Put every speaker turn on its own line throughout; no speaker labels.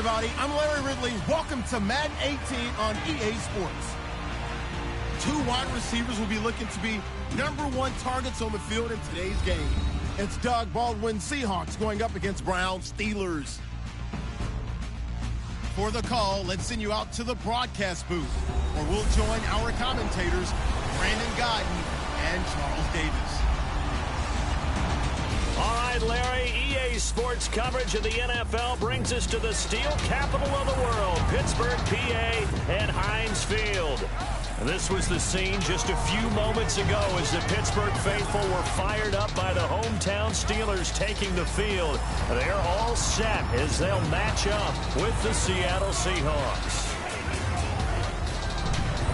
everybody. I'm Larry Ridley. Welcome to Madden 18 on EA Sports. Two wide receivers will be looking to be #1 targets on the field in today's game. It's Doug Baldwin, Seahawks, going up against Browns, Steelers. For the call, let's send you out to the broadcast booth, where we'll join our commentators, Brandon Godden and Charles Davis.
All right, Larry, EA Sports coverage of the NFL brings us to the steel capital of the world, Pittsburgh, PA, at Heinz Field. This was the scene just a few moments ago as the Pittsburgh faithful were fired up by the hometown Steelers taking the field. They're all set as they'll match up with the Seattle Seahawks.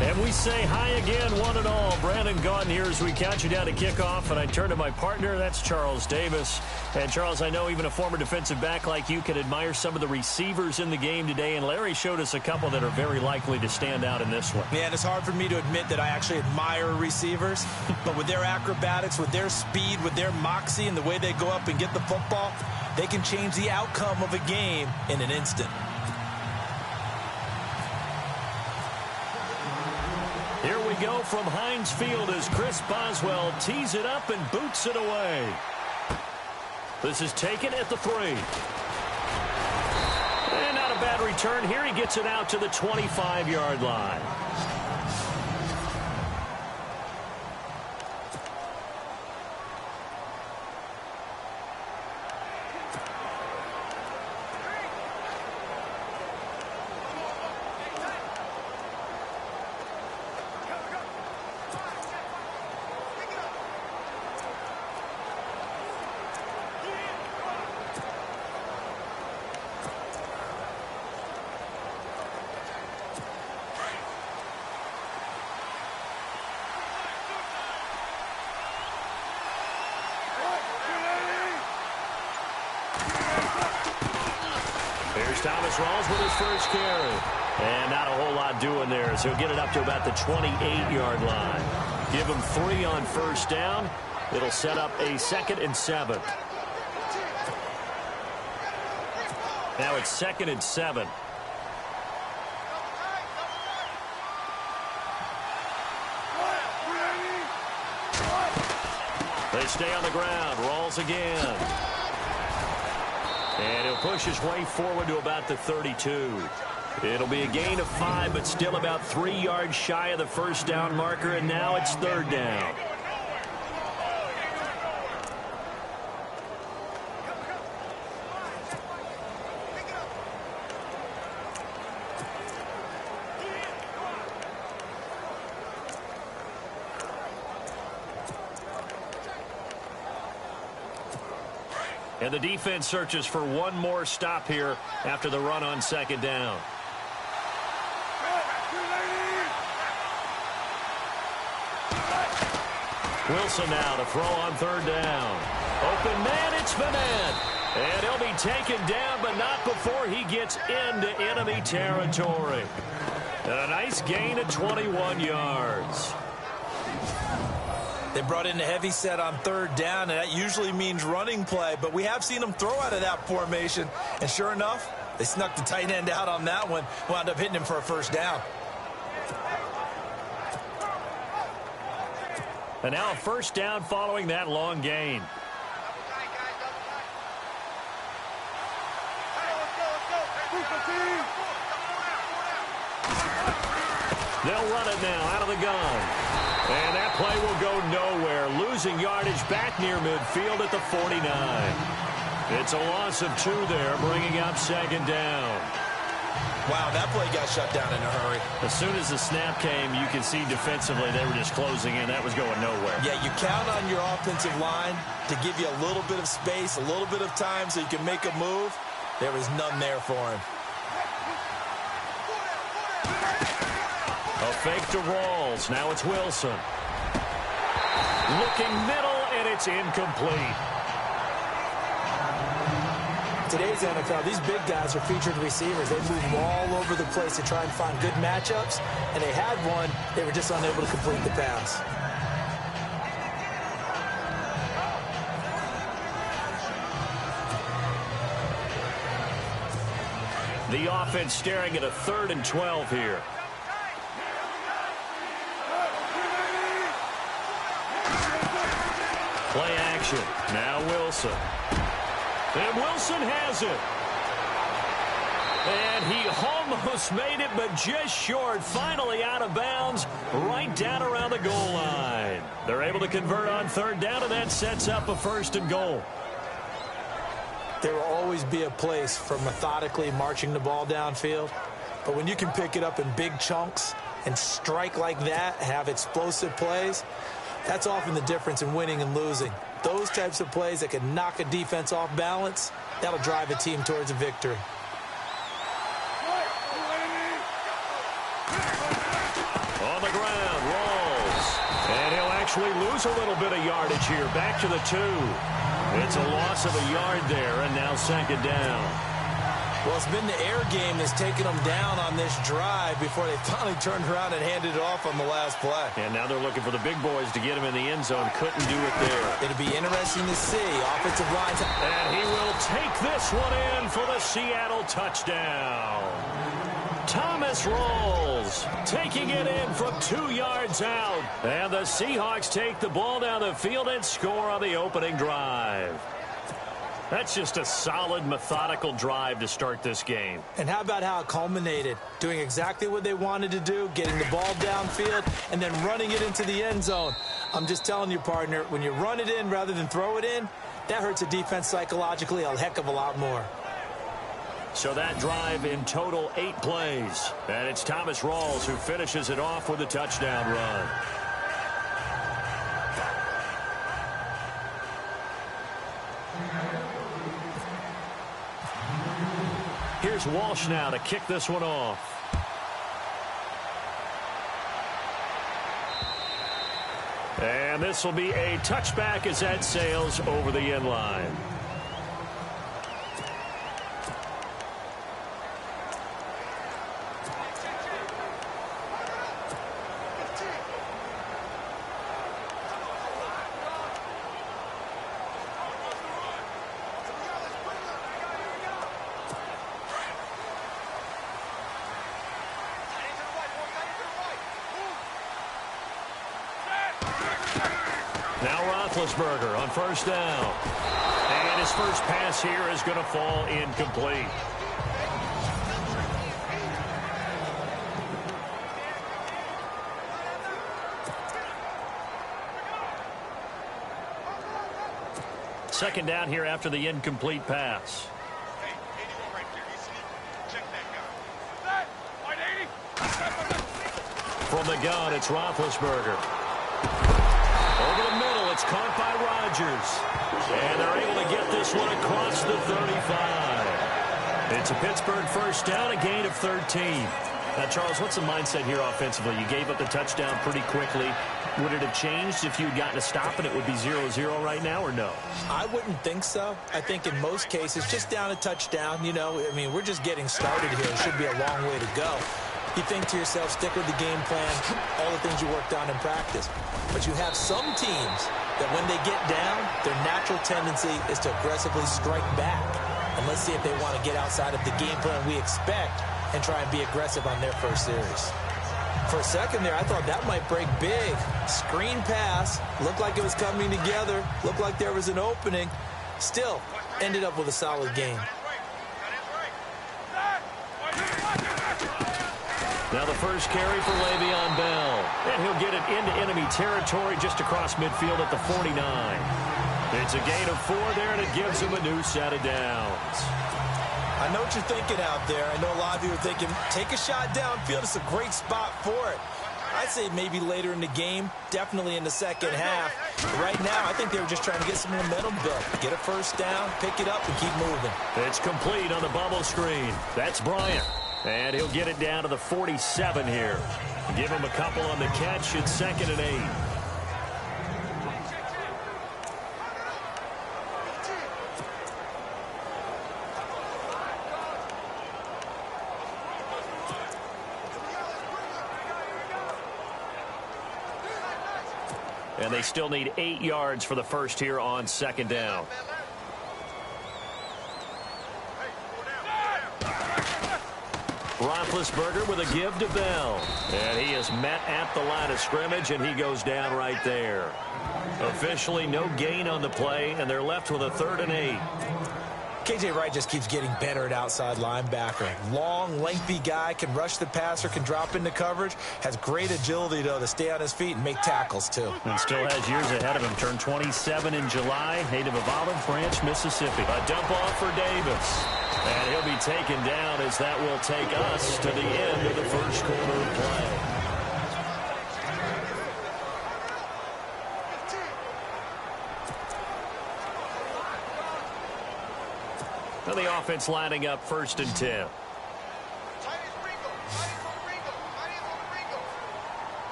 And we say hi again, one and all. Brandon Gaudin here as we count you down to kickoff, and I turn to my partner, that's Charles Davis. And Charles, I know even a former defensive back like you can admire some of the receivers in the game today, and Larry showed us a couple that are very likely to stand out in this one.
Yeah, and it's hard for me to admit that I actually admire receivers, but with their acrobatics, with their speed, with their moxie, and the way they go up and get the football, they can change the outcome of a game in an instant.
Here we go from Heinz Field as Chris Boswell tees it up and boots it away. This is taken at the 3. And not a bad return here. He gets it out to the 25-yard line. Here's Thomas Rawls with his first carry. And not a whole lot doing there, so he'll get it up to about the 28-yard line. Give him 3 on first down. It'll set up a 2nd and 7. Now it's 2nd and 7. They stay on the ground. Rawls again. And he'll push his way forward to about the 32. It'll be a gain of 5, but still about 3 yards shy of the first down marker, and now it's 3rd down. And the defense searches for one more stop here after the run on 2nd down. Wilson now to throw on 3rd down. Open man, it's Madden. And he'll be taken down, but not before he gets into enemy territory. And a nice gain of 21 yards.
They brought in a heavy set on 3rd down, and that usually means running play, but we have seen them throw out of that formation, and sure enough, they snuck the tight end out on that one, wound up hitting him for a 1st down.
And now a 1st down following that long gain. They'll run it now out of the gun. And that play will go nowhere. Losing yardage back near midfield at the 49. It's a loss of 2 there, bringing up 2nd down.
Wow, that play got shut down in a hurry.
As soon as the snap came, you can see defensively they were just closing in. That was going nowhere.
Yeah, you count on your offensive line to give you a little bit of space, a little bit of time so you can make a move. There was none there for him.
A fake to Rawls. Now it's Wilson. Looking middle, and it's incomplete.
Today's NFL, these big guys are featured receivers. They move all over the place to try and find good matchups, and they had one. They were just unable to complete the pass.
The offense staring at a 3rd and 12 here. Play action. Now Wilson. And Wilson has it. And he almost made it, but just short. Finally out of bounds, right down around the goal line. They're able to convert on 3rd down, and that sets up a 1st and goal.
There will always be a place for methodically marching the ball downfield. But when you can pick it up in big chunks and strike like that, have explosive plays, that's often the difference in winning and losing. Those types of plays that can knock a defense off balance, that'll drive a team towards a victory.
On the ground, rolls. And he'll actually lose a little bit of yardage here. Back to the 2. It's a loss of a yard there, and now 2nd down.
Well, it's been the air game that's taken them down on this drive before they finally turned around and handed it off on the last play.
And now they're looking for the big boys to get him in the end zone. Couldn't do it there.
It'll be interesting to see. Offensive lines.
And he will take this one in for the Seattle touchdown. Thomas rolls, taking it in from 2 yards out. And the Seahawks take the ball down the field and score on the opening drive. That's just a solid, methodical drive to start this game.
And how about how it culminated? Doing exactly what they wanted to do, getting the ball downfield, and then running it into the end zone. I'm just telling you, partner, when you run it in rather than throw it in, that hurts a defense psychologically a heck of a lot more.
So that drive in total 8 plays. And it's Thomas Rawls who finishes it off with a touchdown run. Here's Walsh now to kick this one off. And this will be a touchback as that sails over the end line. Roethlisberger on 1st down. And his first pass here is going to fall incomplete. Second down here after the incomplete pass. From the gun, it's Roethlisberger. Over the middle, it's caught by Rodgers. And they're able to get this one across the 35. It's a Pittsburgh first down, a gain of 13. Now, Charles, what's the mindset here offensively? You gave up the touchdown pretty quickly. Would it have changed if you had gotten a stop and it would be 0-0 right now, or no?
I wouldn't think so. I think in most cases, just down a touchdown, you know, I mean, we're just getting started here. It should be a long way to go. You think to yourself, stick with the game plan, all the things you worked on in practice. But you have some teams that when they get down, their natural tendency is to aggressively strike back. And let's see if they want to get outside of the game plan we expect and try and be aggressive on their first series. For a second there, I thought that might break big. Screen pass, looked like it was coming together, looked like there was an opening. Still, ended up with a solid game.
Now the first carry for Le'Veon Bell. And he'll get it into enemy territory just across midfield at the 49. It's a gain of 4 there, and it gives him a new set of downs.
I know what you're thinking out there. I know a lot of you are thinking, take a shot downfield. It's a great spot for it. I'd say maybe later in the game, definitely in the second half. But right now, I think they were just trying to get some momentum built. Get a first down, pick it up, and keep moving.
It's complete on the bubble screen. That's Bryant. And he'll get it down to the 47 here. Give him a couple on the catch. It's 2nd and 8. And they still need 8 yards for the first here on 2nd down. Roethlisberger with a give to Bell. And he is met at the line of scrimmage, and he goes down right there. Officially no gain on the play, and they're left with a 3rd and 8.
K.J. Wright just keeps getting better at outside linebacker. Long, lengthy guy, can rush the passer, can drop into coverage. Has great agility, though, to stay on his feet and make tackles, too.
And still has years ahead of him. Turned 27 in July. Native of Olive Branch, Mississippi. A dump off for Davis. And he'll be taken down as that will take us to the end of the first quarter of play. The offense lining up 1st and 10.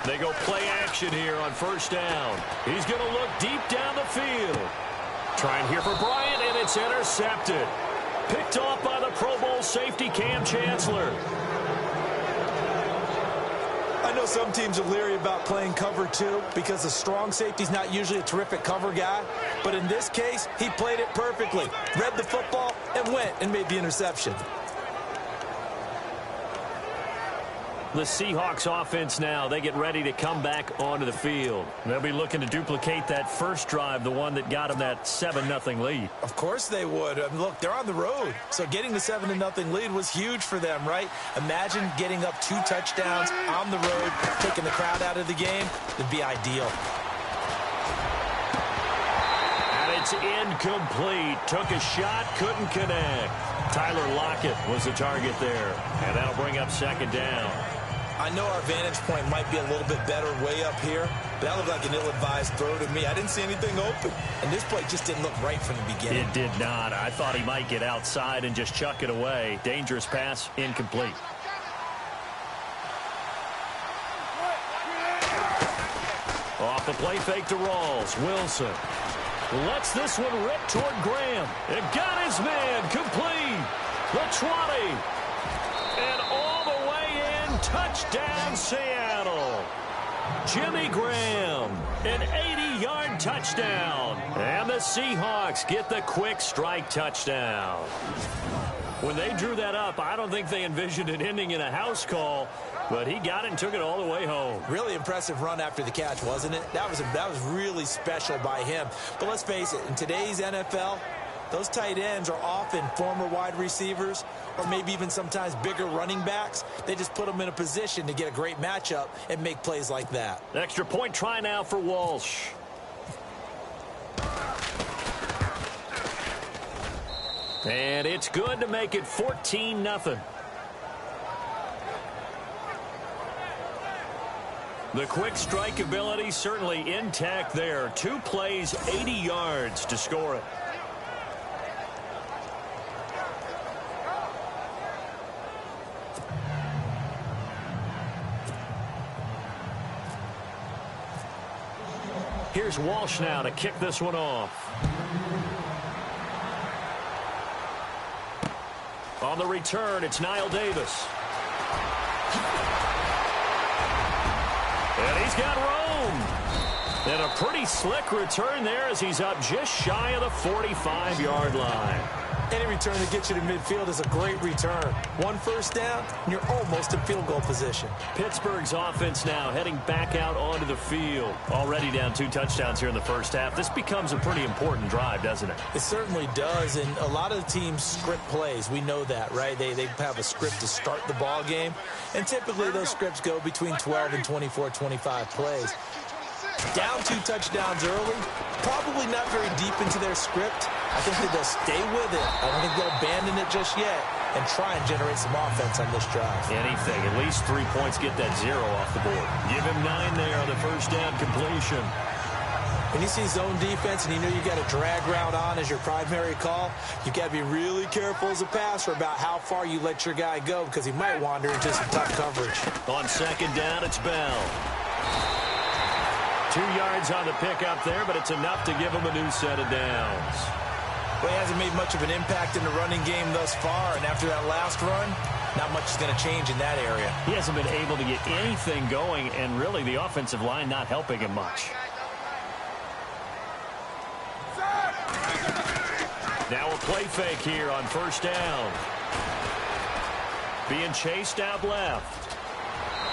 They go play action here on 1st down. He's going to look deep down the field. Trying here for Bryant, and it's intercepted. Picked off by the Pro Bowl safety Cam Chancellor.
I know some teams are leery about playing cover 2 because the strong safety's not usually a terrific cover guy. But in this case, he played it perfectly. Read the football and went and made the interception.
The Seahawks offense now, they get ready to come back onto the field. They'll be looking to duplicate that first drive, the one that got them that 7-0 lead.
Of course they would. Look, they're on the road. So getting the 7-0 lead was huge for them, right? Imagine getting up 2 touchdowns on the road, taking the crowd out of the game. It'd be ideal.
And it's incomplete. Took a shot, couldn't connect. Tyler Lockett was the target there. And that'll bring up 2nd down.
I know our vantage point might be a little bit better way up here, but that looked like an ill-advised throw to me. I didn't see anything open, and this play just didn't look right from the beginning.
It did not. I thought he might get outside and just chuck it away. Dangerous pass, incomplete. Off the play fake to Rawls. Wilson lets this one rip toward Graham. It got his man complete. The 20. And all the way in. Touchdown, Seattle. Jimmy Graham, an 80-yard touchdown. And the Seahawks get the quick strike touchdown. When they drew that up, I don't think they envisioned it ending in a house call, but he got it and took it all the way home.
Really impressive run after the catch, wasn't it? That was really special by him. But let's face it, in today's NFL, those tight ends are often former wide receivers or maybe even sometimes bigger running backs. They just put them in a position to get a great matchup and make plays like that.
Extra point try now for Walsh. And it's good to make it 14-0. The quick strike ability certainly intact there. 2 plays, 80 yards to score it. Here's Walsh now to kick this one off. On the return, it's Niall Davis. And he's got room. And a pretty slick return there as he's up just shy of the 45-yard line.
Any return that gets you to midfield is a great return. 1 first down, and you're almost in field goal position.
Pittsburgh's offense now heading back out onto the field. Already down 2 touchdowns here in the first half. This becomes a pretty important drive, doesn't it?
It certainly does, and a lot of the teams script plays. We know that, right? They have a script to start the ball game, and typically those scripts go between 12 and 24, 25 plays. Down 2 touchdowns early, probably not very deep into their script. I think that they'll stay with it. I don't think they'll abandon it just yet and try and generate some offense on this drive.
Anything. At least 3 points, get that 0 off the board. Give him 9 there on the first down completion.
When you see zone defense and you know you got a drag route on as your primary call, you got to be really careful as a passer about how far you let your guy go because he might wander into some tough coverage.
On second down, it's Bell. 2 yards on the pickup there, but it's enough to give him a new set of downs.
Well, he hasn't made much of an impact in the running game thus far, and after that last run, not much is going to change in that area.
He hasn't been able to get anything going, and really the offensive line not helping him much. Now a play fake here on first down. Being chased out left.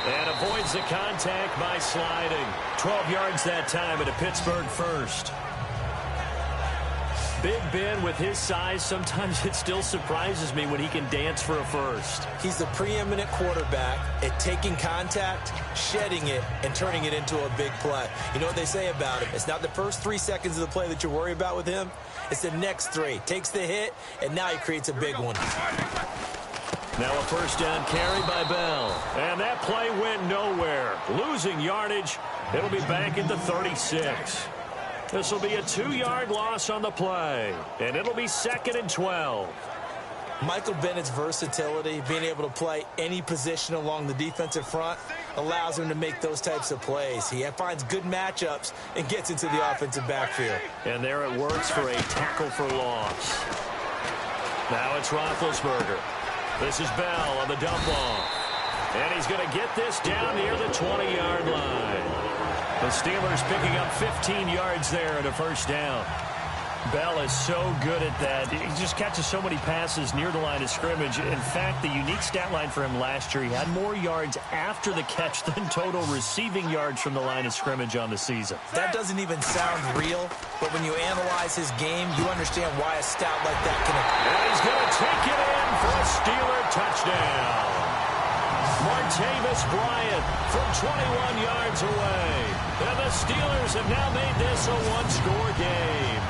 And avoids the contact by sliding. 12 yards that time at a Pittsburgh first. Big Ben, with his size, sometimes it still surprises me when he can dance for a first.
He's the preeminent quarterback at taking contact, shedding it, and turning it into a big play. You know what they say about him? It's not the first 3 seconds of the play that you worry about with him. It's the next 3. Takes the hit, and now he creates a big one.
Now a first down carry by Bell. And that play went nowhere. Losing yardage. It'll be back at the 36. This will be a 2-yard loss on the play. And it'll be 2nd and 12.
Michael Bennett's versatility, being able to play any position along the defensive front, allows him to make those types of plays. He finds good matchups and gets into the offensive backfield.
And there it works for a tackle for loss. Now it's Roethlisberger. This is Bell on the dump off. And he's going to get this down near the 20-yard line. The Steelers picking up 15 yards there at a first down. Bell is so good at that. He just catches so many passes near the line of scrimmage. In fact, the unique stat line for him last year, he had more yards after the catch than total receiving yards from the line of scrimmage on the season.
That doesn't even sound real, but when you analyze his game, you understand why a stat like that can occur.
And he's going to take it in for a Steeler touchdown. Martavis Bryant from 21 yards away. And the Steelers have now made this a one-score game.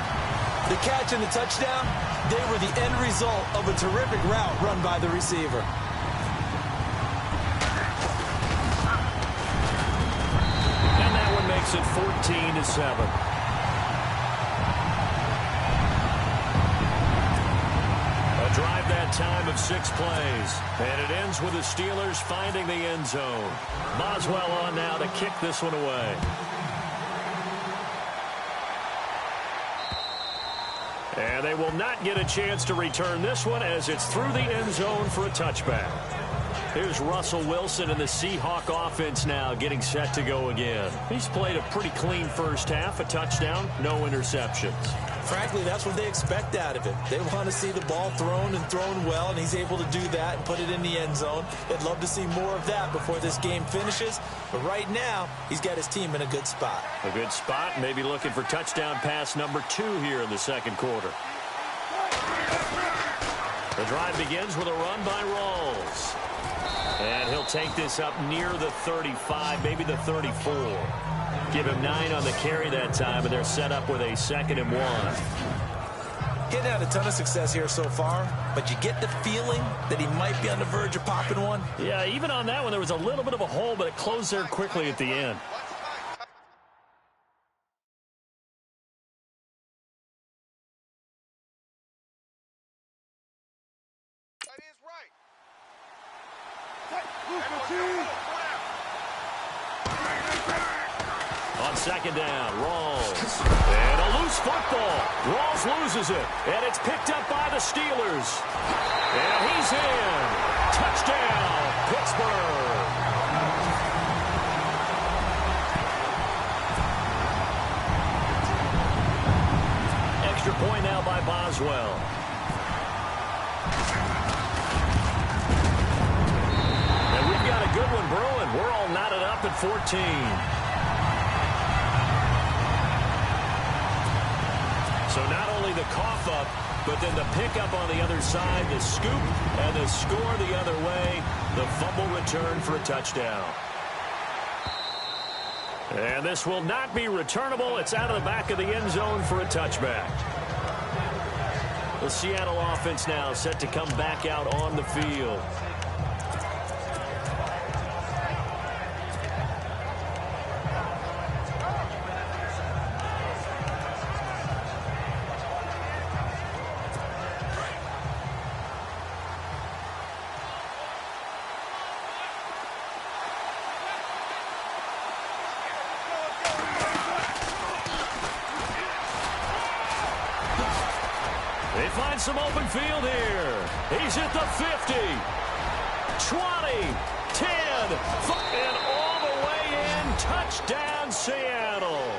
The catch and the touchdown, they were the end result of a terrific route run by the receiver.
And that one makes it 14-7. A drive that time of 6 plays. And it ends with the Steelers finding the end zone. Boswell on now to kick this one away. And they will not get a chance to return this one as it's through the end zone for a touchback. Here's Russell Wilson and the Seahawk offense now getting set to go again. He's played a pretty clean first half, a touchdown, no interceptions.
Frankly, that's what they expect out of him. They want to see the ball thrown and thrown well, and he's able to do that and put it in the end zone. They'd love to see more of that before this game finishes. But right now, he's got his team in a good spot.
A good spot, maybe looking for touchdown pass number 2 here in the second quarter. The drive begins with a run by Rawls. And he'll take this up near the 35, maybe the 34. Give him 9 on the carry that time, and they're set up with a 2nd and 1.
Getting had a ton of success here so far, but you get the feeling that he might be on the verge of popping one.
Yeah, even on that one, there was a little bit of a hole, but it closed there quickly at the end. On 2nd down, Rawls. And a loose football. Rawls loses it. And it's picked up by the Steelers. And he's in. Touchdown, Pittsburgh. Extra point now by Boswell. And we've got a good one brewing. We're all knotted up at 14. So not only the cough up, but then the pickup on the other side, the scoop, and the score the other way. The fumble return for a touchdown. And this will not be returnable. It's out of the back of the end zone for a touchback. The Seattle offense now set to come back out on the field. They find some open field here. He's at the 50, 20, 10, and all the way in. Touchdown, Seattle.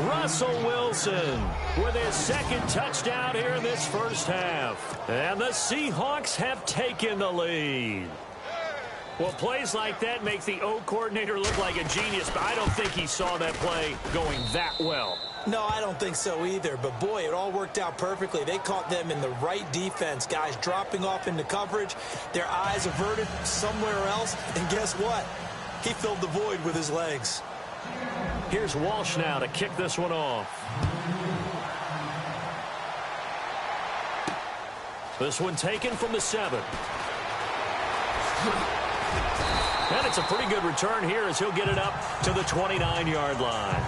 Russell Wilson with his second touchdown here in this first half. And the Seahawks have taken the lead. Well, plays like that make the O coordinator look like a genius, but I don't think he saw that play going that well.
No, I don't think so either. But, boy, it all worked out perfectly. They caught them in the right defense. Guys dropping off into coverage, their eyes averted somewhere else. And guess what? He filled the void with his legs.
Here's Walsh now to kick this one off. This one taken from the 7. And it's a pretty good return here as he'll get it up to the 29-yard line.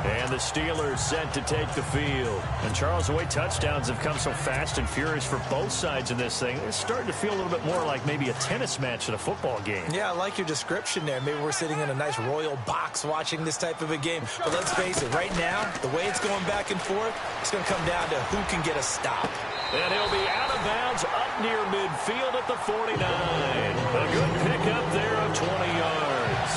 And the Steelers set to take the field. And, Charles, the way touchdowns have come so fast and furious for both sides in this thing, it's starting to feel a little bit more like maybe a tennis match than a football game.
Yeah, I like your description there. Maybe we're sitting in a nice royal box watching this type of a game. But let's face it, right now, the way it's going back and forth, it's going to come down to who can get a stop.
And he'll be out of bounds up near midfield at the 49. A good pickup there of 20 yards.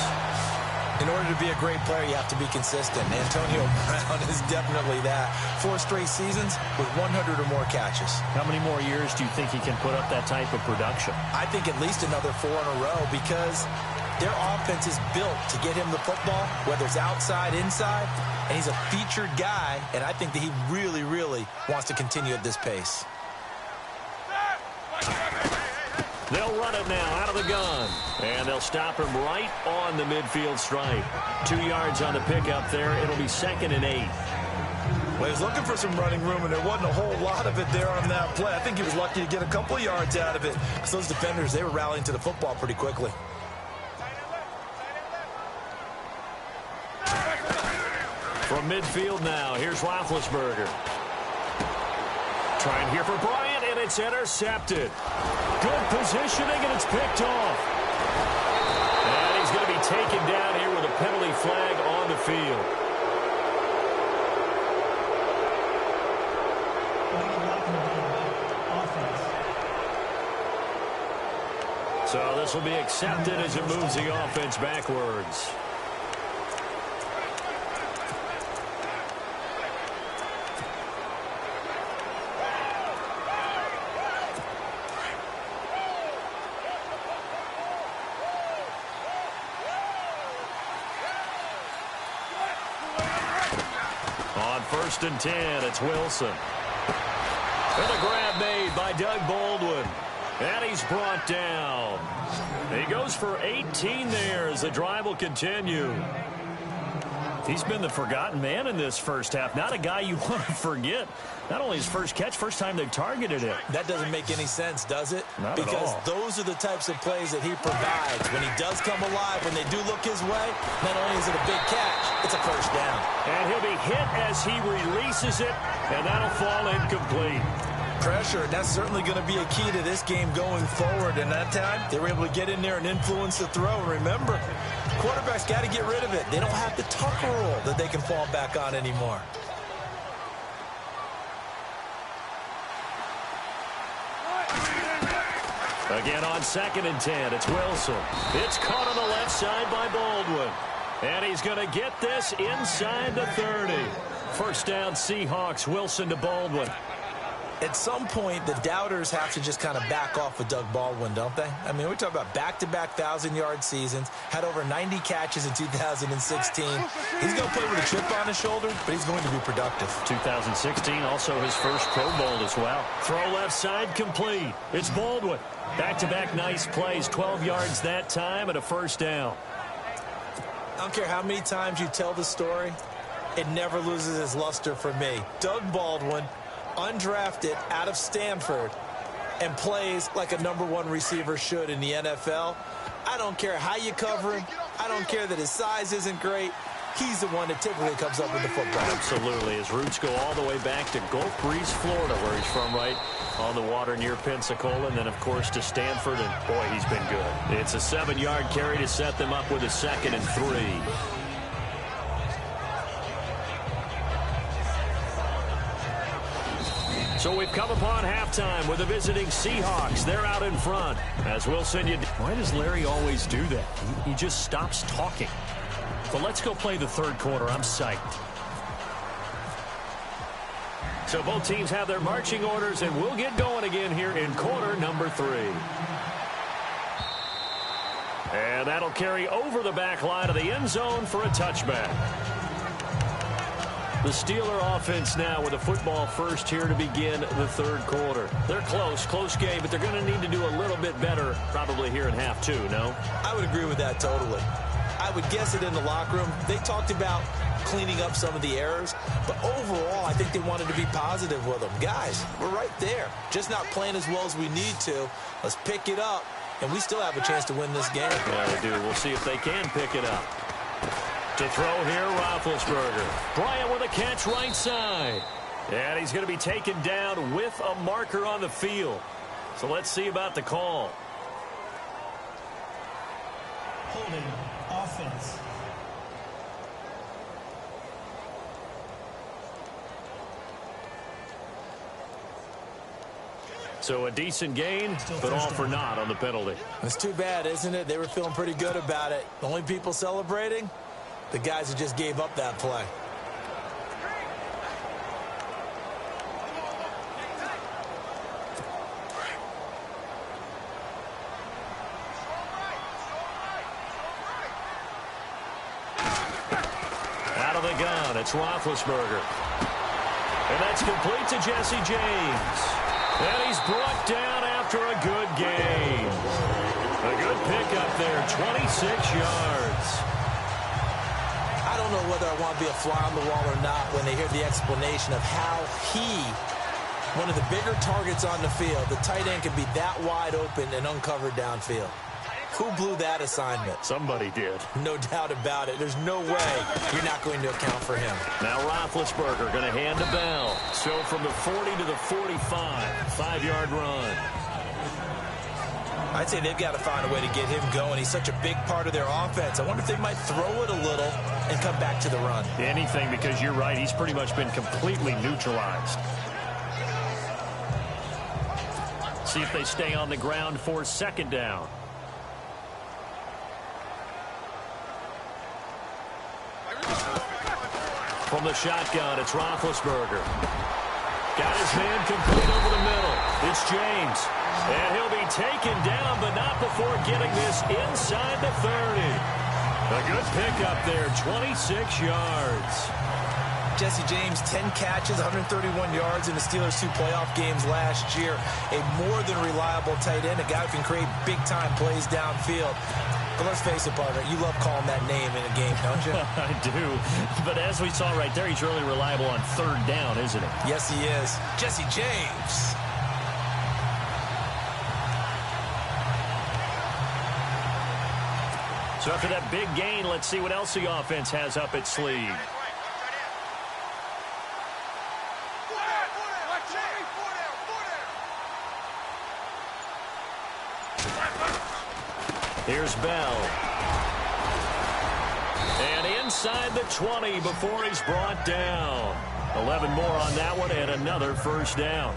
In order to be a great player, you have to be consistent. Antonio Brown is definitely that. 4 straight seasons with 100 or more catches.
How many more years do you think he can put up that type of production?
I think at least another 4 in a row because their offense is built to get him the football, whether it's outside, inside, and he's a featured guy, and I think that he really, really wants to continue at this pace.
They'll run it now out of the gun. And they'll stop him right on the midfield stripe. 2 yards on the pickup there. It'll be 2nd and 8.
Well, he was looking for some running room, and there wasn't a whole lot of it there on that play. I think he was lucky to get a couple yards out of it because those defenders, they were rallying to the football pretty quickly.
From midfield now, here's Roethlisberger. Trying here for Bryant, and it's intercepted. Good positioning, and it's picked off. And he's going to be taken down here with a penalty flag on the field. So this will be accepted as it moves the offense backwards. On 1st and 10, it's Wilson. And a grab made by Doug Baldwin. And he's brought down. He goes for 18 there as the drive will continue. He's been the forgotten man in this first half. Not a guy you want to forget. Not only his first catch, first time they've targeted him.
That doesn't make any sense, does it?
Not
because
at all.
Those are the types of plays that he provides. When he does come alive, when they do look his way, not only is it a big catch, it's a first down.
And he'll be hit as he releases it, and that'll fall incomplete.
Pressure, and that's certainly going to be a key to this game going forward. And that time, they were able to get in there and influence the throw. Remember, quarterbacks got to get rid of it. They don't have the tucker rule that they can fall back on anymore.
Again on 2nd and 10, it's Wilson. It's caught on the left side by Baldwin. And he's going to get this inside the 30. First down, Seahawks. Wilson to Baldwin.
At some point, the doubters have to just kind of back off with Doug Baldwin, don't they? I mean, we talk about back-to-back 1,000-yard seasons, had over 90 catches in 2016. He's going to play with a chip on his shoulder, but he's going to be productive.
2016, also his first Pro Bowl as well. Throw left side, complete. It's Baldwin. Back-to-back nice plays, 12 yards that time and a first down.
I don't care how many times you tell the story, it never loses its luster for me. Doug Baldwin, undrafted out of Stanford, and plays like a #1 receiver should in the NFL. I don't care how you cover him. I don't care that his size isn't great. He's the one that typically comes up with the football.
Absolutely. His roots go all the way back to Gulf Breeze, Florida, where he's from, right on the water near Pensacola, and then, of course, to Stanford, and, boy, he's been good. It's a 7-yard carry to set them up with a 2nd and 3. So we've come upon halftime with the visiting Seahawks. They're out in front. As we'll send you.
Why does Larry always do that? He just stops talking. So let's go play the third quarter. I'm psyched.
So both teams have their marching orders, and we'll get going again here in quarter number 3. And that'll carry over the back line of the end zone for a touchback. The Steeler offense now with a football first here to begin the third quarter. They're close game, but they're going to need to do a little bit better probably here in half 2, no?
I would agree with that totally. I would guess it in the locker room. They talked about cleaning up some of the errors, but overall, I think they wanted to be positive with them. Guys, we're right there. Just not playing as well as we need to. Let's pick it up, and we still have a chance to win this game.
Yeah, they do. We'll see if they can pick it up. To throw here, Roethlisberger. Bryant with a catch right side. And he's going to be taken down with a marker on the field. So let's see about the call.
Holding offense.
So a decent gain, but all for naught on the penalty.
It's too bad, isn't it? They were feeling pretty good about it. The only people celebrating, the guys who just gave up that play.
Out of the gun, it's Roethlisberger. And that's complete to Jesse James. And he's brought down after a good game. A good pickup there, 26 yards.
I don't know whether I want to be a fly on the wall or not when they hear the explanation of how one of the bigger targets on the field, the tight end, can be that wide open and uncovered downfield. Who blew that assignment?
Somebody did.
No doubt about it. There's no way you're not going to account for him.
Now Roethlisberger going to hand to Bell. So from the 40 to the 45, 5-yard run.
I'd say they've got to find a way to get him going. He's such a big part of their offense. I wonder if they might throw it a little and come back to the run.
Anything, because you're right. He's pretty much been completely neutralized. See if they stay on the ground for second down. From the shotgun, it's Roethlisberger. Got his man complete over the middle. It's James. And he'll be taken down, but not before getting this inside the 30. A good pickup there, 26 yards.
Jesse James, 10 catches, 131 yards in the Steelers' 2 playoff games last year. A more than reliable tight end, a guy who can create big-time plays downfield. But let's face it, partner, you love calling that name in a game, don't you?
I do. But as we saw right there, he's really reliable on third down, isn't he?
Yes, he is. Jesse James.
So after that big gain, let's see what else the offense has up its sleeve. Here's Bell. And inside the 20 before he's brought down. 11 more on that one and another first down.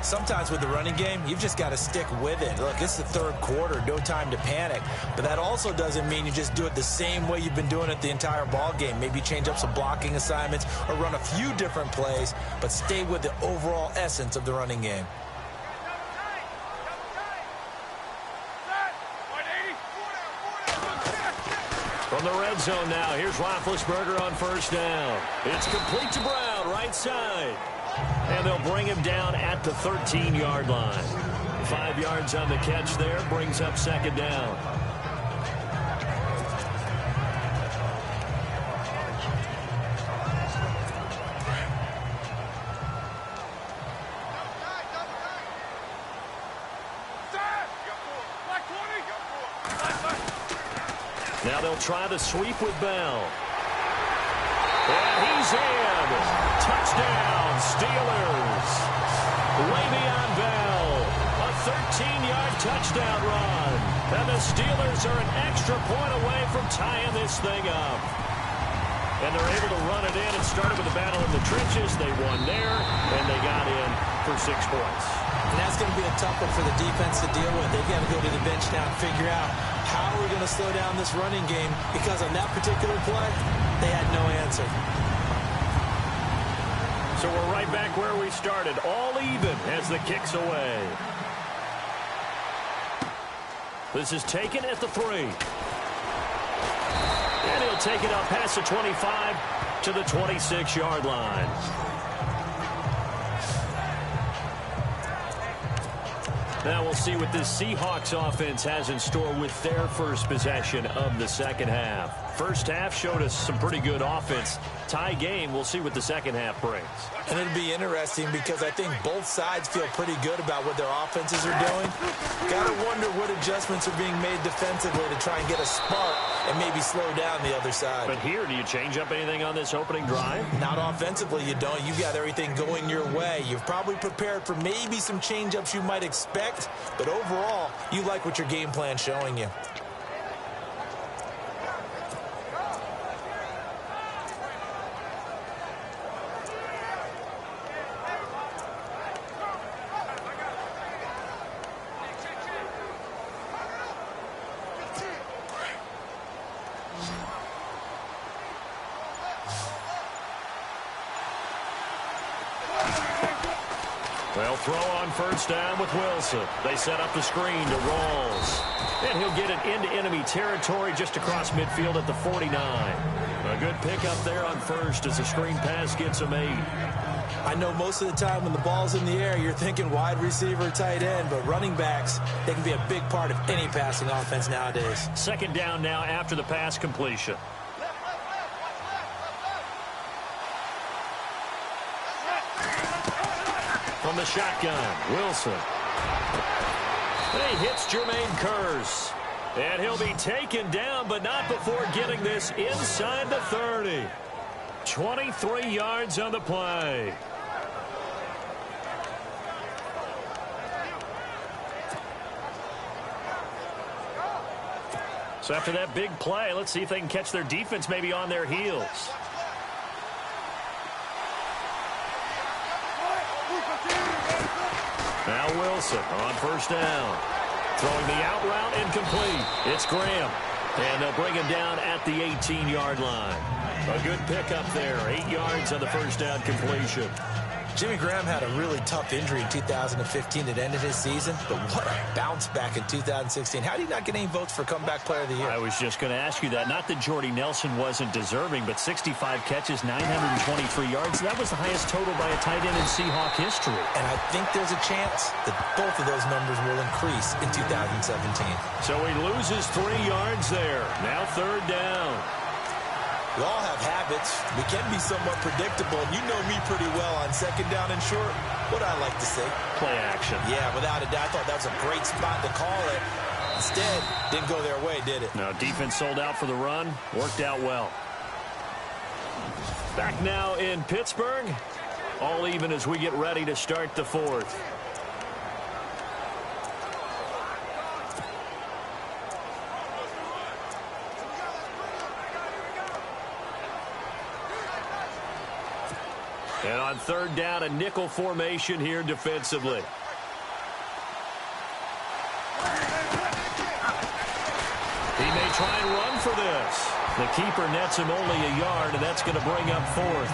Sometimes with the running game, you've just got to stick with it. Look, it's the third quarter, no time to panic. But that also doesn't mean you just do it the same way you've been doing it the entire ball game. Maybe change up some blocking assignments or run a few different plays, but stay with the overall essence of the running game.
From the red zone now, here's Roethlisberger on first down. It's complete to Brown, right side. And they'll bring him down at the 13-yard line. 5 yards on the catch there, brings up second down. Now they'll try the sweep with Bell. And he's in. Touchdown, Steelers. Le'Veon Bell. A 13-yard touchdown run. And the Steelers are an extra point away from tying this thing up. And they're able to run it in. It started with a battle in the trenches. They won there, and they got in for 6 points.
And that's going to be a tough one for the defense to deal with. They've got to go to the bench now and figure out how we're going to slow down this running game, because on that particular play, they had no answer.
So we're right back where we started, all even as the kick's away. This is taken at the 3. And he'll take it up past the 25 to the 26-yard line. Now we'll see what this Seahawks offense has in store with their first possession of the second half. First half showed us some pretty good offense. Tie game, we'll see what the second half brings.
And it'll be interesting because I think both sides feel pretty good about what their offenses are doing. Got to wonder what adjustments are being made defensively to try and get a spark and maybe slow down the other side.
But here, do you change up anything on this opening drive?
Not offensively, you don't. You've got everything going your way. You've probably prepared for maybe some change-ups you might expect, but overall, you like what your game plan's showing you.
They'll throw on first down with Wilson. They set up the screen to Rawls. And he'll get it into enemy territory just across midfield at the 49. A good pickup there on first as the screen pass gets him 8.
I know most of the time when the ball's in the air, you're thinking wide receiver, tight end, but running backs, they can be a big part of any passing offense nowadays.
Second down now after the pass completion. From the shotgun, Wilson. He hits Jermaine Kearse. And he'll be taken down, but not before getting this inside the 30. 23 yards on the play. So after that big play, let's see if they can catch their defense maybe on their heels. Now Wilson on first down. Throwing the out route incomplete. It's Graham. And they'll bring him down at the 18-yard line. A good pickup there. 8 yards on the first down completion.
Jimmy Graham had a really tough injury in 2015 that ended his season, but what a bounce back in 2016. How did he not get any votes for Comeback Player of the Year?
I was just going to ask you that. Not that Jordy Nelson wasn't deserving, but 65 catches, 923 yards. That was the highest total by a tight end in Seahawk history.
And I think there's a chance that both of those numbers will increase in 2017.
So he loses 3 yards there. Now third down.
We all have habits. We can be somewhat predictable. And you know me pretty well on second down and short. What I like to say?
Play action.
Yeah, without a doubt. I thought that was a great spot to call it. Instead, didn't go their way, did it?
No, defense sold out for the run. Worked out well. Back now in Pittsburgh. All even as we get ready to start the fourth. And on third down, a nickel formation here defensively. He may try and run for this. The keeper nets him only a yard, and that's going to bring up fourth.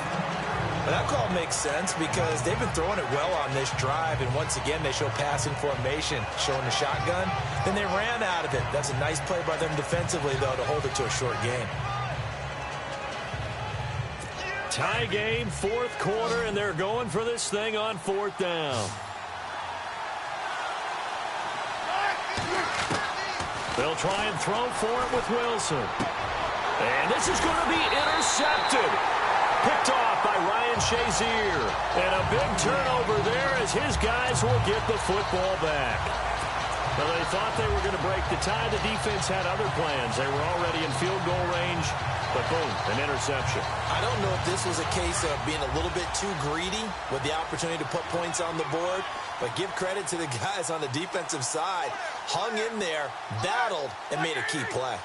Well, that call makes sense because they've been throwing it well on this drive, and once again, they show passing formation, showing the shotgun. Then they ran out of it. That's a nice play by them defensively, though, to hold it to a short game.
Tie game, fourth quarter, and they're going for this thing on fourth down. They'll try and throw for it with Wilson. And this is going to be intercepted. Picked off by Ryan Shazier. And a big turnover there as his guys will get the football back. Well, they thought they were going to break the tie. The defense had other plans. They were already in field goal range. But boom, an interception.
I don't know if this was a case of being a little bit too greedy with the opportunity to put points on the board, but give credit to the guys on the defensive side. Hung in there, battled, and made a key play.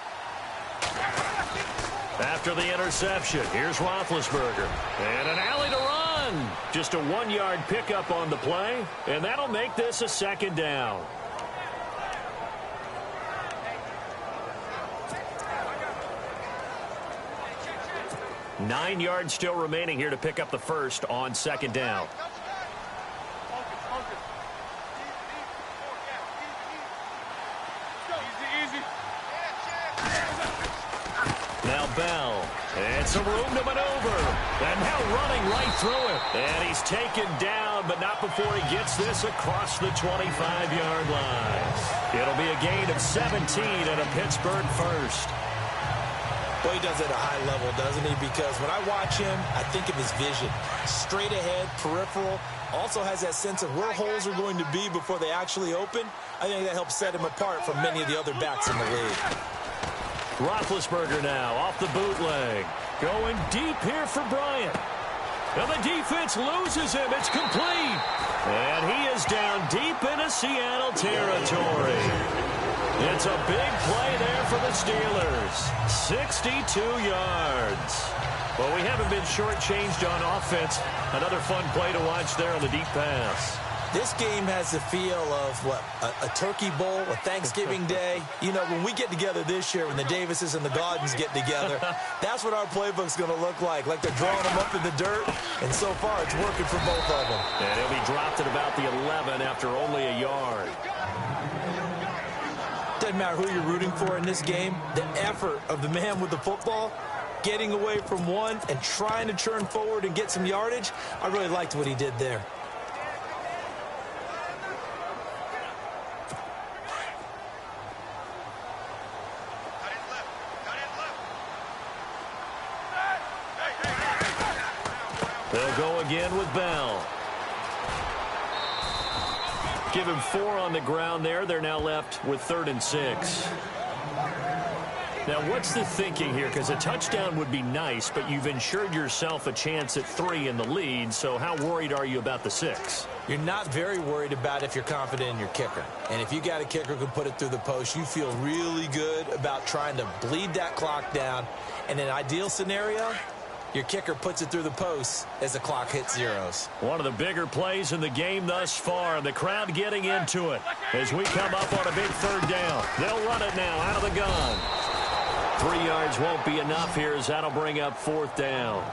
After the interception, here's Roethlisberger. And an alley to run. Just a 1-yard pickup on the play, and that'll make this a second down. Nine yards still remaining here to pick up the first on second down. Now Bell. And some room to maneuver. And now running right through it. And he's taken down, but not before he gets this across the 25-yard line. It'll be a gain of 17 and a Pittsburgh first.
Well, he does it at a high level, doesn't he? Because when I watch him, I think of his vision. Straight ahead, peripheral. Also has that sense of where holes are going to be before they actually open. I think that helps set him apart from many of the other backs in the league.
Roethlisberger now off the bootleg. Going deep here for Bryant. And the defense loses him. It's complete. And he is down deep into Seattle territory. It's a big play there for the Steelers. 62 yards. Well, we haven't been shortchanged on offense. Another fun play to watch there on the deep pass.
This game has the feel of, what, a turkey bowl, a Thanksgiving day. You know, when we get together this year, when the Davises and the Gardens get together, that's what our playbook's going to look like they're drawing them up in the dirt, and so far it's working for both of them.
And he'll be dropped at about the 11 after only a yard.
Doesn't matter who you're rooting for in this game, the effort of the man with the football, getting away from one and trying to turn forward and get some yardage, I really liked what he did there.
They'll go again with Bell. Give him 4 on the ground there. They're now left with 3rd and 6. Now, what's the thinking here? Because a touchdown would be nice, but you've ensured yourself a chance at 3 in the lead, so how worried are you about the 6?
You're not very worried about if you're confident in your kicker. And if you got a kicker who can put it through the post, you feel really good about trying to bleed that clock down. In an ideal scenario, your kicker puts it through the post as the clock hits zeros.
One of the bigger plays in the game thus far. The crowd getting into it as we come up on a big 3rd down. They'll run it now out of the gun. 3 yards won't be enough here as that'll bring up 4th down.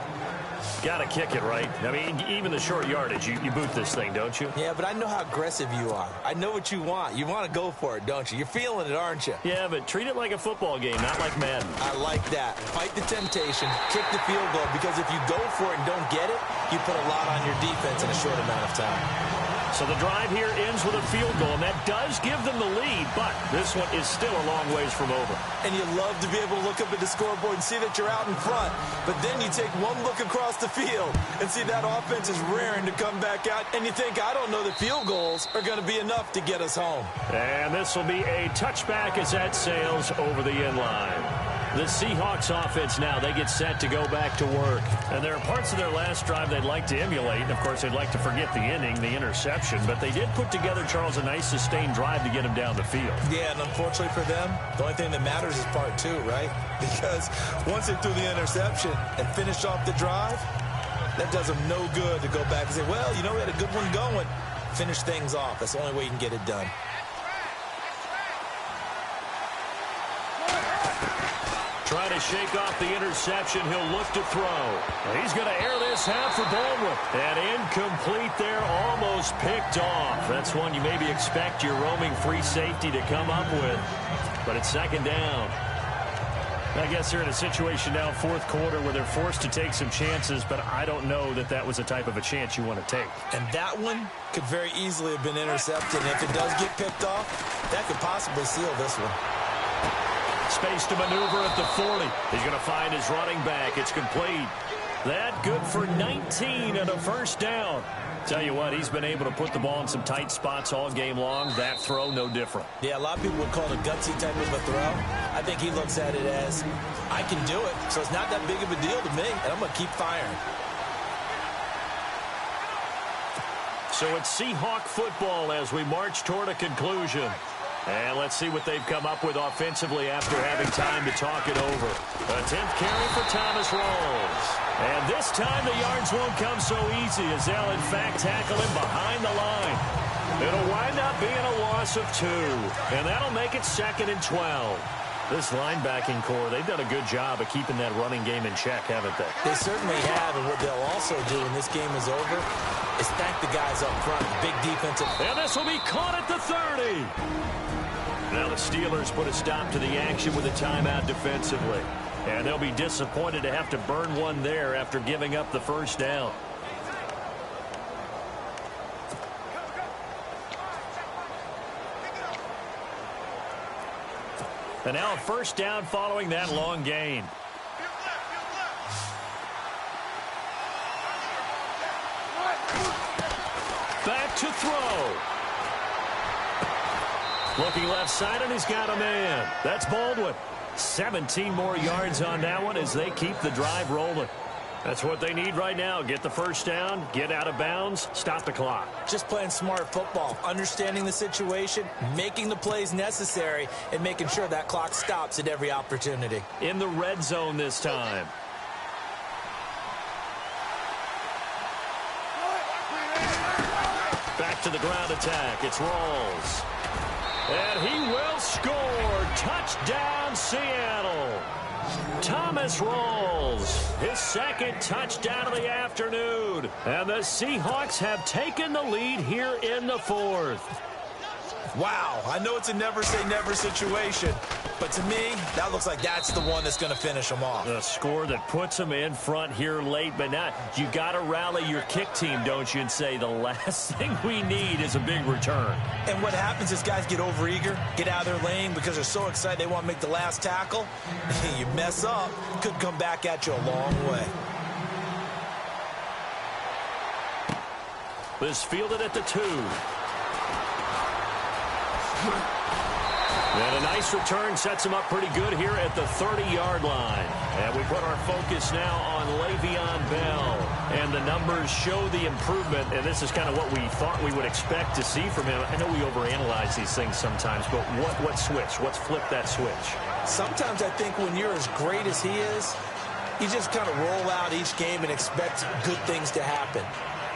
Got to kick it, right? I mean, even the short yardage, you boot this thing, don't you?
Yeah, but I know how aggressive you are. I know what you want. You want to go for it, don't you? You're feeling it, aren't you?
Yeah, but treat it like a football game, not like Madden.
I like that. Fight the temptation, kick the field goal, because if you go for it and don't get it, you put a lot on your defense in a short amount of time.
So the drive here ends with a field goal, and that does give them the lead, but this one is still a long ways from over.
And you love to be able to look up at the scoreboard and see that you're out in front, but then you take one look across the field and see that offense is raring to come back out, and you think, I don't know, the field goals are going to be enough to get us home.
And this will be a touchback as that sails over the end line. The Seahawks offense now, they get set to go back to work. And there are parts of their last drive they'd like to emulate. And, of course, they'd like to forget the inning, the interception. But they did put together, Charles, a nice sustained drive to get him down the field.
Yeah, and unfortunately for them, the only thing that matters is part 2, right? Because once they threw the interception and finished off the drive, that does them no good to go back and say, well, you know, we had a good one going. Finish things off. That's the only way you can get it done.
Trying to shake off the interception. He'll look to throw. He's going to air this out for Baldwin. And incomplete there, almost picked off. That's one you maybe expect your roaming free safety to come up with. But it's 2nd down. I guess they're in a situation now, 4th quarter, where they're forced to take some chances, but I don't know that that was the type of a chance you want to take.
And that one could very easily have been intercepted. And if it does get picked off, that could possibly seal this one.
Space to maneuver at the 40. He's going to find his running back. It's complete. That good for 19 and a 1st down. Tell you what, he's been able to put the ball in some tight spots all game long. That throw, no different.
Yeah, a lot of people would call it a gutsy type of a throw. I think he looks at it as, I can do it, so it's not that big of a deal to me, and I'm going to keep firing.
So it's Seahawk football as we march toward a conclusion. And let's see what they've come up with offensively after having time to talk it over. A 10th carry for Thomas Rawls. And this time the yards won't come so easy as they'll in fact tackle him behind the line. It'll wind up being a loss of 2. And that'll make it 2nd and 12. This linebacking core, they've done a good job of keeping that running game in check, haven't they?
They certainly have, and what they'll also do when this game is over is thank the guys up front, big defensive.
And this will be caught at the 30. Now the Steelers put a stop to the action with a timeout defensively. And they'll be disappointed to have to burn one there after giving up the first down. And now a first down following that long gain. Back to throw. Looking left side, and he's got a man. That's Baldwin. 17 more yards on that one as they keep the drive rolling. That's what they need right now. Get the first down, get out of bounds, stop the clock.
Just playing smart football, understanding the situation, making the plays necessary, and making sure that clock stops at every opportunity.
In the red zone this time. Back to the ground attack. It's Rawls. And he will score. Touchdown, Seattle. Thomas Rawls, his 2nd touchdown of the afternoon. And the Seahawks have taken the lead here in the 4th.
Wow, I know it's a never-say-never situation, but to me, that looks like that's the one that's going to finish them off.
A score that puts them in front here late, but now you got to rally your kick team, don't you, and say the last thing we need is a big return.
And what happens is guys get overeager, get out of their lane because they're so excited they want to make the last tackle. You mess up, could come back at you a long way.
This fielded at the 2. And a nice return sets him up pretty good here at the 30-yard line. And we put our focus now on Le'Veon Bell. And the numbers show the improvement. And this is kind of what we thought we would expect to see from him. I know we overanalyze these things sometimes, but what switch? What's flipped that switch?
Sometimes I think when you're as great as he is, you just kind of roll out each game and expect good things to happen.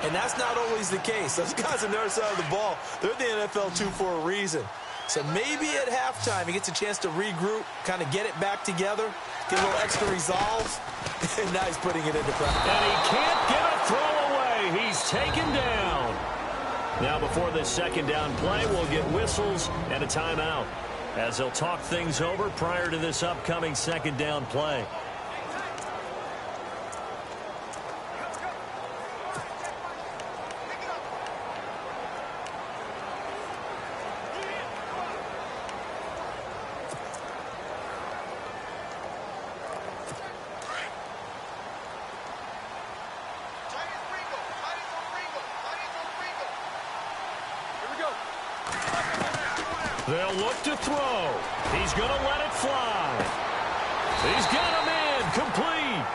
And that's not always the case. Those guys on the other side of the ball, they're the NFL 2 for a reason. So maybe at halftime he gets a chance to regroup, kind of get it back together, get a little extra resolve, and now he's putting it into practice.
And he can't get a throw away. He's taken down. Now before this 2nd down play, we'll get whistles and a timeout as they'll talk things over prior to this upcoming 2nd down play. They'll look to throw. He's going to let it fly. He's got him in. Complete.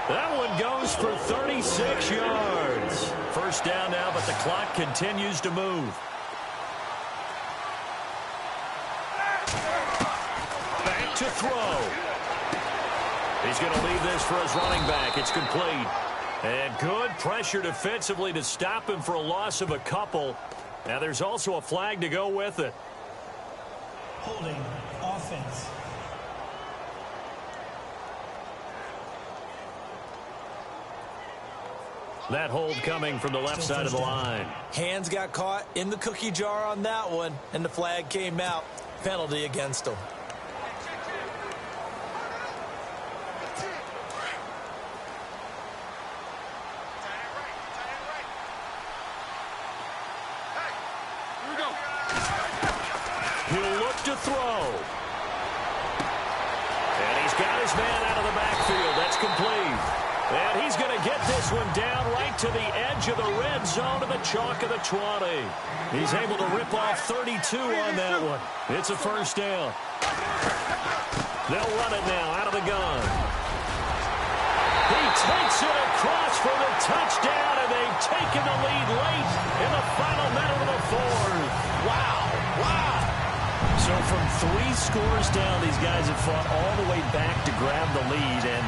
That one goes for 36 yards. First down now, but the clock continues to move. Back to throw. He's going to leave this for his running back. It's complete. And good pressure defensively to stop him for a loss of a couple. Now there's also a flag to go with it.
Holding offense.
That hold coming from the left side of the line.
Hands got caught in the cookie jar on that one, and the flag came out. Penalty against him.
He'll look to throw. And he's got his man out of the backfield. That's complete. And he's going to get this one down right to the edge of the red zone to the chalk of the 20. He's able to rip off 32 on that one. It's a first down. They'll run it now out of the gun. He takes it across for the touchdown, and they've taken the lead late in the final minute of the 4th.
Wow. Wow.
So from 3 scores down, these guys have fought all the way back to grab the lead, and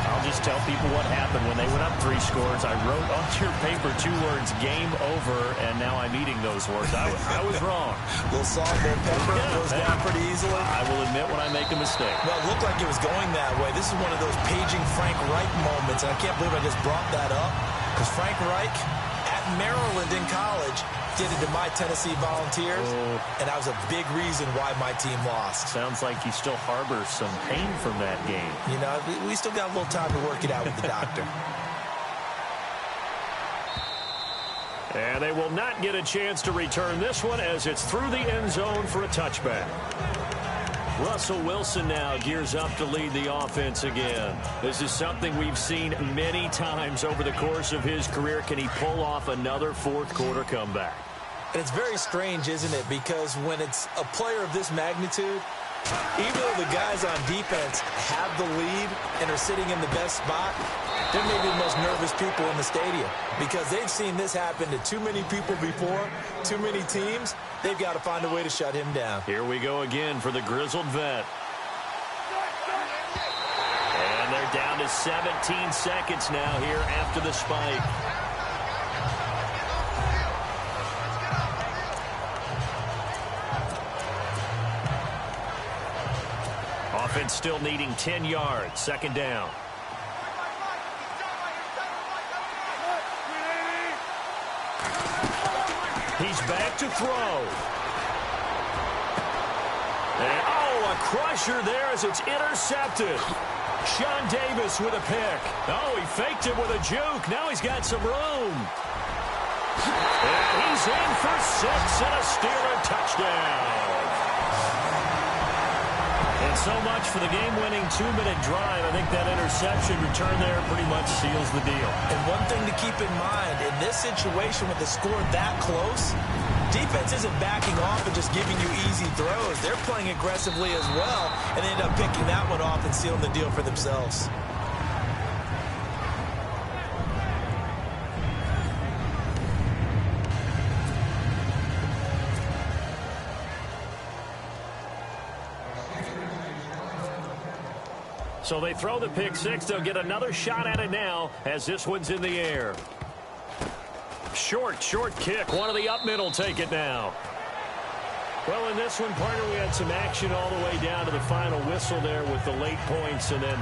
I'll just tell people what happened when they went up 3 scores. I wrote onto your paper 2 words, game over, and now I'm eating those words. I was wrong.
A little salt, little pepper, goes down pretty easily.
I will admit when I make a mistake.
Well, it looked like it was going that way. This is one of those paging Frank Reich moments, and I can't believe I just brought that up, because Frank Reich at Maryland in college did it to my Tennessee Volunteers, and that was a big reason why my team lost.
Sounds like you still harbor some pain from that game.
You know, we still got a little time to work it out with the doctor.
And they will not get a chance to return this one as it's through the end zone for a touchback. Russell Wilson now gears up to lead the offense again. This is something we've seen many times over the course of his career. Can he pull off another fourth-quarter comeback?
And it's very strange, isn't it? Because when it's a player of this magnitude, even though the guys on defense have the lead and are sitting in the best spot, they're maybe the most nervous people in the stadium because they've seen this happen to too many people before, too many teams. They've got to find a way to shut him down.
Here we go again for the grizzled vet. And they're down to 17 seconds now here after the spike. Offense still needing 10 yards. Second down. He's back to throw. And, a crusher there as it's intercepted. Sean Davis with a pick. Oh, he faked it with a juke. Now he's got some room. And he's in for 6 and a Steeler touchdown. And so much for the game-winning 2-minute drive. I think that interception return there pretty much seals the deal.
And one thing to keep in mind, in this situation with the score that close, defense isn't backing off and just giving you easy throws. They're playing aggressively as well, and they end up picking that one off and sealing the deal for themselves.
So they throw the pick 6. They'll get another shot at it now as this one's in the air. Short kick. One of the up middle take it now. Well, in this one, partner, we had some action all the way down to the final whistle there with the late points and then